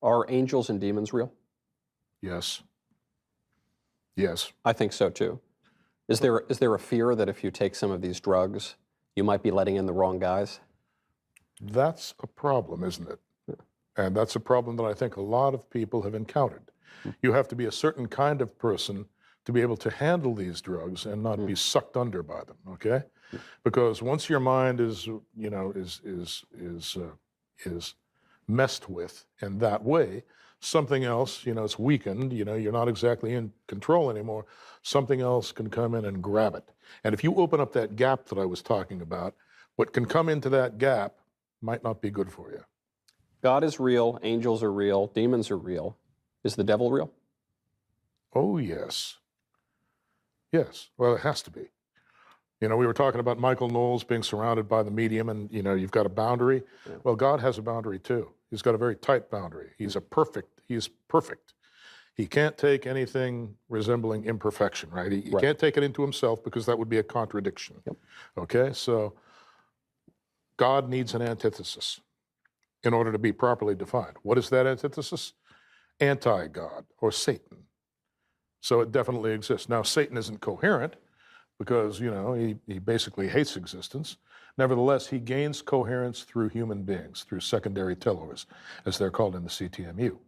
Are angels and demons real? Yes. Yes. I think so too. Is there a fear that if you take some of these drugs, you might be letting in the wrong guys? That's a problem, isn't it? And that's a problem that I think a lot of people have encountered. You have to be a certain kind of person to be able to handle these drugs and not be sucked under by them, okay? Because once your mind is, you know, is messed with in that way, something else, you know, it's weakened, you know, you're not exactly in control anymore, something else can come in and grab it. And if you open up that gap that I was talking about, what can come into that gap might not be good for you. God is real, angels are real, demons are real. Is the devil real? Oh, yes. Yes. Well, it has to be. You know, we were talking about Michael Knowles being surrounded by the medium and, you know, you've got a boundary. Yeah. Well, God has a boundary too. He's got a very tight boundary. He is perfect. He can't take anything resembling imperfection, right? He can't take it into himself because that would be a contradiction. Yep. Okay? So God needs an antithesis in order to be properly defined. What is that antithesis? Anti-God or Satan. So it definitely exists. Now, Satan isn't coherent because, you know, he basically hates existence. Nevertheless, he gains coherence through human beings, through secondary tellers, as they're called in the CTMU.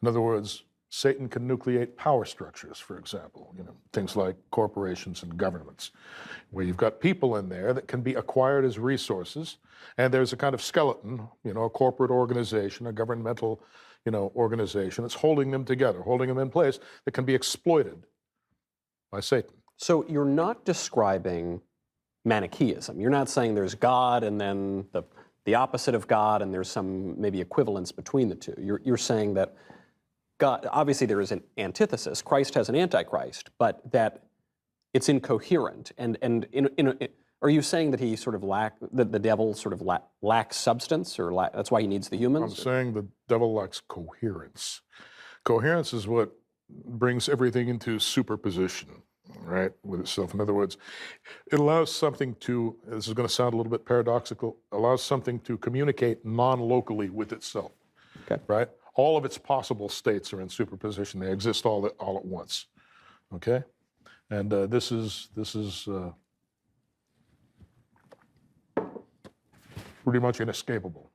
In other words, Satan can nucleate power structures, for example, you know, things like corporations and governments, where you've got people in there that can be acquired as resources, and there's a kind of skeleton, you know, a corporate organization, a governmental, you know, organization that's holding them together, holding them in place, that can be exploited by Satan. So you're not describing Manichaeism. You're not saying there's God and then the opposite of God and there's some maybe equivalence between the two. You're saying that God, obviously there is an antithesis. Christ has an antichrist, but that it's incoherent. Are you saying that he sort of that the devil sort of lacks substance, or that's why he needs the humans? I'm saying the devil lacks coherence. Coherence is what brings everything into superposition, right, with itself. In other words, it allows something to, this is going to sound a little bit paradoxical, allows something to communicate non-locally with itself, Okay. right? All of its possible states are in superposition. They exist all at once, okay? And this is pretty much inescapable.